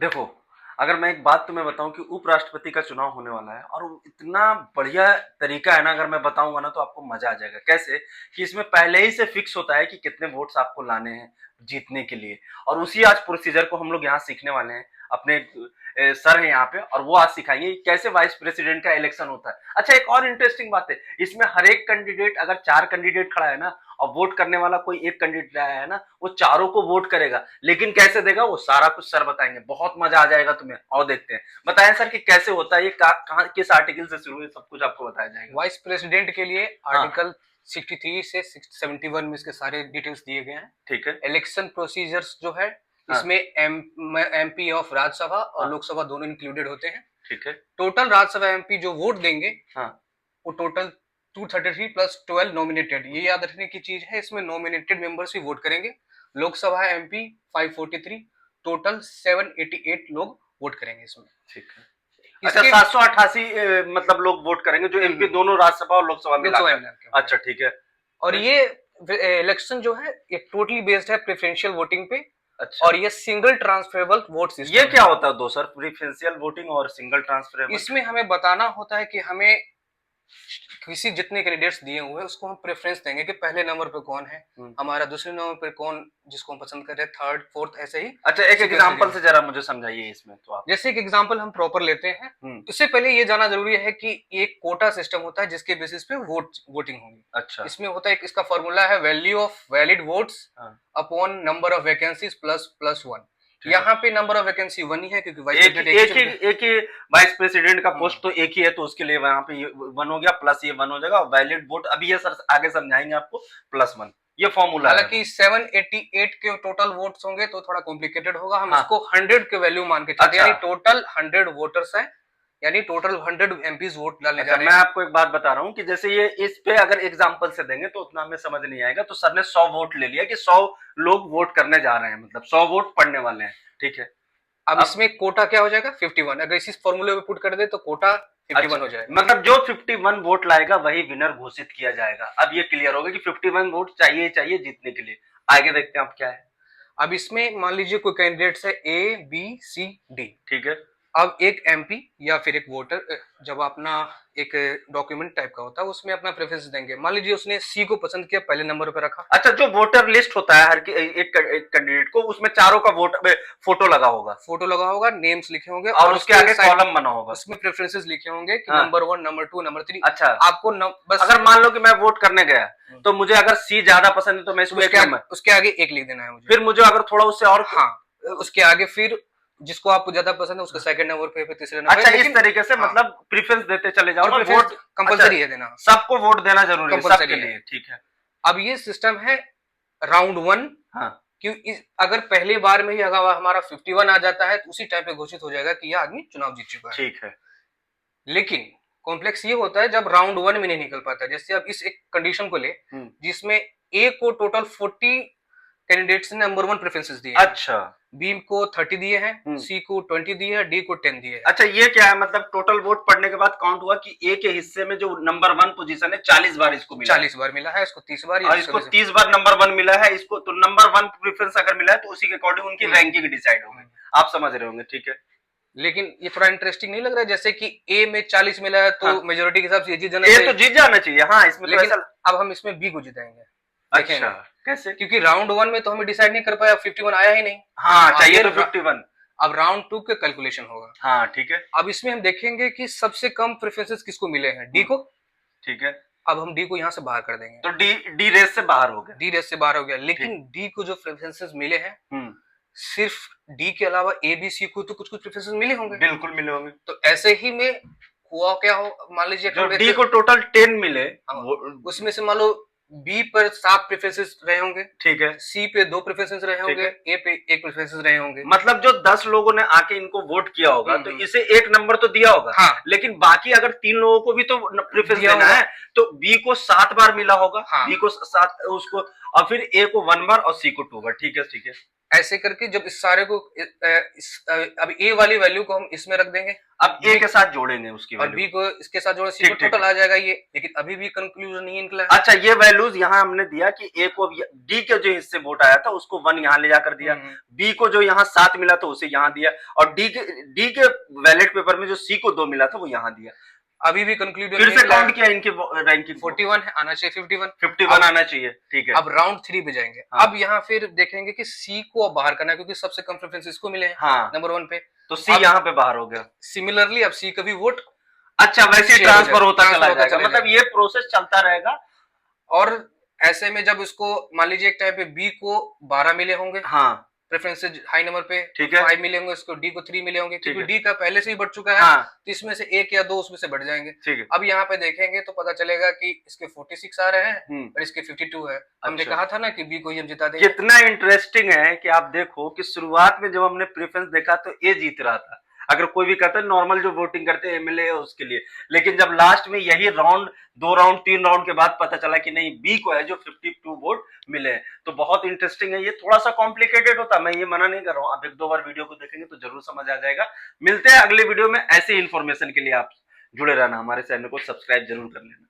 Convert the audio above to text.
देखो, अगर मैं एक बात तुम्हें बताऊं कि उपराष्ट्रपति का चुनाव होने वाला है और वो इतना बढ़िया तरीका है ना, अगर मैं बताऊंगा ना तो आपको मजा आ जाएगा। कैसे कि इसमें पहले ही से फिक्स होता है कि कितने वोट्स आपको लाने हैं जीतने के लिए, और उसी आज प्रोसीजर को हम लोग यहाँ सीखने वाले हैं। अपने सर है यहाँ पे और वो आज सिखाएंगे कि कैसे वाइस प्रेसिडेंट का इलेक्शन होता है। अच्छा, एक और इंटरेस्टिंग बात है, इसमें हर एक कैंडिडेट, अगर 4 कैंडिडेट खड़ा है ना और वोट करने वाला कोई एक कैंडिडेट आया है ना, वो चारों को वोट करेगा। लेकिन कैसे देगा वो सारा कुछ सर बताएंगे, बहुत मजा आ जाएगा तुम्हें। और देखते हैं, बताएं सर कि कैसे होता है ये, कहाँ किस आर्टिकल से शुरू है, सब कुछ आपको बताया जाएगा। वाइस प्रेसिडेंट के लिए हाँ आर्टिकल 63 से 71 में इसके सारे डिटेल्स दिए गए हैं। ठीक है। इलेक्शन प्रोसीजर्स जो है हाँ इसमें एमपी ऑफ राज्यसभा और हाँ लोकसभा दोनों इंक्लूडेड होते हैं। ठीक है। टोटल राज्यसभा एमपी जो वोट देंगे हाँ वो टोटल 233 प्लस 12 नॉमिनेटेड, ये याद रखने की चीज है, इसमें नॉमिनेटेड मेंबर्स भी वोट करेंगे। लोकसभा एमपी 543, टोटल 788 लोग वोट करेंगे इसमें। ठीक है। अच्छा, 788 मतलब लोग वोट करेंगे जो एमपी दोनों राज्यसभा और लोकसभा में अच्छा ठीक है। और ये इलेक्शन जो है ये टोटली बेस्ड है प्रेफरेंशियल वोटिंग पे। अच्छा। और ये सिंगल ट्रांसफरेबल वोट सिस्टम। ये क्या होता है दो सर, प्रेफरेंशियल वोटिंग और सिंगल ट्रांसफरेबल? इसमें हमें बताना होता है कि हमें किसी जितने कैंडिडेट्स दिए हुए हैं उसको हम प्रेफरेंस देंगे कि पहले नंबर पे कौन है हमारा, दूसरे नंबर पे कौन जिसको हम पसंद कर रहे हैं, थर्ड फोर्थ ऐसे ही। अच्छा, एक एग्जांपल से जरा मुझे समझाइए इसमें तो आप। जैसे एक एग्जांपल हम प्रॉपर लेते हैं, इससे पहले ये जाना जरूरी है कि एक कोटा सिस्टम होता है जिसके बेसिस पे वोटिंग होगी। अच्छा। इसमें होता है, इसका फॉर्मूला है value of valid votes upon number of vacancies plus plus 1। यहाँ पे नंबर ऑफ वैकेंसी 1 ही है क्योंकि एक ही वाइस प्रेसिडेंट का पोस्ट तो एक ही है, तो उसके लिए वहां पे 1 हो गया, प्लस ये 1 हो जाएगा, वैलिड वोट अभी ये सर आगे समझाएंगे आपको, +1 ये फॉर्मूला है। हालांकि 788 के टोटल वोट्स होंगे तो थोड़ा कॉम्प्लिकेटेड होगा, हम इसको 100 के वैल्यू मान के चलते हैं। यानी टोटल 100 वोटर्स हैं, यानी टोटल 100 एमपीज वोट डालने जा रहे हैं। मैं आपको एक बात बता रहा हूँ कि जैसे ये इस पे अगर एग्जांपल से देंगे तो उतना हमें समझ नहीं आएगा, तो सर ने 100 वोट ले लिया कि 100 लोग वोट करने जा रहे हैं, मतलब 100 वोट पड़ने वाले हैं, ठीक है। अब इसमें कोटा क्या हो जाएगा 51, अगर इसी फॉर्मूले में पुट कर दे तो कोटा 51 हो जाएगा। मतलब जो 51 वोट लाएगा वही विनर घोषित किया जाएगा। अब ये क्लियर होगा कि 51 वोट चाहिए चाहिए जीतने के लिए। आगे देखते हैं अब क्या है। अब इसमें मान लीजिए कोई कैंडिडेट्स है A B C D, ठीक है। अब एक एमपी या फिर एक वोटर जब अपना एक डॉक्यूमेंट टाइप का होता है उसमें अपना प्रेफरेंस देंगे। मान लीजिए उसने सी को पसंद किया, पहले नंबर पर रखा। अच्छा, जो वोटर लिस्ट होता है हर एक कैंडिडेट को, उसमें चारों का फोटो लगा होगा, नेम्स लिखे होंगे और उसके आगे कॉलम बना होगा, उसमें प्रेफरेंसेस लिखे होंगे कि नंबर 1, नंबर 2, नंबर 3। अच्छा, आपको बस अगर मान लो कि मैं वोट करने गया तो मुझे अगर सी ज्यादा पसंद है तो मैं इसको उसके आगे 1 लिख देना है मुझे। फिर मुझे अगर थोड़ा उससे और, हाँ, उसके आगे फिर जिसको आपको ज्यादा पसंद है उसको सेकंड नंबर पे, फिर तीसरे नंबर पे। अच्छा, इस तरीके से मतलब प्रेफरेंस देते चले जाओ, और वोट कंपलसरी है देना, सबको वोट देना जरूरी है सबके लिए, ठीक है। अब ये सिस्टम है राउंड 1। हाँ, क्यों अगर पहले बार में ही अगर हमारा 51 आ जाता है तो उसी टाइम पे घोषित हो जाएगा कि यह आदमी चुनाव जीत चुका है, ठीक है। लेकिन कॉम्प्लेक्स ये होता है जब राउंड 1 में नहीं निकल पाता। जैसे अब इस एक कंडीशन को ले जिसमें ए को टोटल 40 कैंडिडेट्स ने नंबर 1 प्रेफरेंसेस दिए। अच्छा, बी को 30 दिए हैं, सी को 20 दिए हैं, डी को 10 दिए हैं। अच्छा, ये क्या है, मतलब टोटल वोट पड़ने के बाद काउंट हुआ कि ए के हिस्से में जो नंबर 1 पोजीशन है 40 बार इसको मिला, 40 बार मिला है, इसको 30 बार, और इसको 30 बार नंबर 1 मिला है इसको, तो नंबर 1 प्रेफरेंस अगर मिला है तो उसी के अकॉर्डिंग उनकी रैंकिंग डिसाइड होगी। आप समझ रहे होंगे, ठीक है। लेकिन ये थोड़ा इंटरेस्टिंग नहीं लग रहा है, जैसे कि ए में 40 मिला है तो मेजोरिटी के हिसाब से जीत जाना चाहिए, तो जीत जाना चाहिए। हाँ, इसमें लेकिन अब हम इसमें बी को जिताएंगे। अच्छा, कैसे? क्योंकि राउंड 1 में तो हमें डिसाइड नहीं कर पाया, 51 आया ही नहीं। हाँ, चाहिए तो 51। अब राउंड 2 के कैलकुलेशन होगा। हाँ, ठीक है। अब इसमें हम देखेंगे कि सबसे कम प्रेफरेंसेस किसको मिले हैं, डी को, ठीक है। अब हम डी को यहाँ से बाहर कर देंगे, तो डी रेस से बाहर हो गया, डी रेस से बाहर हो गया। लेकिन डी को जो प्रेफरेंसेस मिले हैं सिर्फ डी के अलावा ए बी सी को तो कुछ कुछ प्रेफरेंसेस मिले होंगे, बिल्कुल मिले होंगे। तो ऐसे ही में हुआ क्या हो, मान लीजिए डी को टोटल 10 मिले, उसमें से मान लो बी पर 7 प्रेफरेंसेस रहे होंगे, ठीक है, सी पे 2 प्रेफरेंसेस रहे होंगे, ए पे 1 प्रेफरेंसेस रहे होंगे। मतलब जो 10 लोगों ने आके इनको वोट किया होगा तो इसे 1 नंबर तो दिया होगा। हाँ, लेकिन बाकी अगर 3 लोगों को भी तो प्रेफरेंस देना है, तो बी को 7 बार मिला होगा। हाँ, बी को 7 उसको, और फिर ए को 1 बार और सी को 2 बार। ठीक है, ठीक है। ऐसे करके जब इस सारे को अब ए वाली वैल्यू को हम इसमें रख देंगे, अब ए के साथ जोड़ेंगे उसकी और वैल्यू। बी को इसके साथ जोड़े, सी ठीक को ठीक टोटल आ जाएगा ये, लेकिन अभी भी कंक्लूजन नहीं निकला है। अच्छा, ये वैल्यूज यहाँ हमने दिया कि ए को डी के जो हिस्से वोट आया था उसको 1 यहाँ ले जाकर दिया, बी को जो यहाँ 7 मिला था उसे यहाँ दिया, और डी के बैलेट पेपर में जो सी को 2 मिला था वो यहाँ दिया। अभी भी कंक्लूजन फिर से काउंट किया इनकी रैंकिंग, 41 है, आना चाहिए 51। 51 आना चाहिए, ठीक है। अब राउंड 3 पे जाएंगे। हाँ। अब यहाँ फिर देखेंगे कि सी को अब बाहर करना है, क्योंकि सबसे कम प्रेफरेंस इसको मिले हैं हाँ, नंबर 1 पे, तो सी यहाँ पे बाहर हो गया। सिमिलरली अब सी का भी वोट अच्छा, वैसे ट्रांसफर होता चला जाएगा, चला मतलब ये प्रोसेस चलता रहेगा। और ऐसे में जब इसको मान लीजिए एक टाइम पे बी को 12 मिले होंगे, हाँ प्रेफरेंसेज हाई नंबर पे, ठीक है, 5 मिले होंगे, इसको डी को 3 मिले होंगे, क्योंकि है। डी का पहले से ही बढ़ चुका है, हाँ, तो इसमें से 1 या 2 उसमें से बढ़ जाएंगे। ठीक है। अब यहाँ पे देखेंगे तो पता चलेगा कि इसके 46 आ रहे हैं और इसके 52 है। हमने अच्छा। कहा था ना कि बी को ही हम जिता देंगे। कितना इंटरेस्टिंग है कि आप देखो कि शुरुआत में जब हमने प्रेफरेंस देखा तो ए जीत रहा था, अगर कोई भी कहता है नॉर्मल जो वोटिंग करते हैं एमएलए उसके लिए, लेकिन जब लास्ट में यही राउंड 2 राउंड 3 राउंड के बाद पता चला कि नहीं बी को है जो 52 वोट मिले हैं, तो बहुत इंटरेस्टिंग है। ये थोड़ा सा कॉम्प्लिकेटेड होता, मैं ये मना नहीं कर रहा हूं, आप 1-2 बार वीडियो को देखेंगे तो जरूर समझ आ जाएगा। मिलते हैं अगले वीडियो में, ऐसे इंफॉर्मेशन के लिए आप जुड़े रहना, हमारे चैनल को सब्सक्राइब जरूर कर लेना।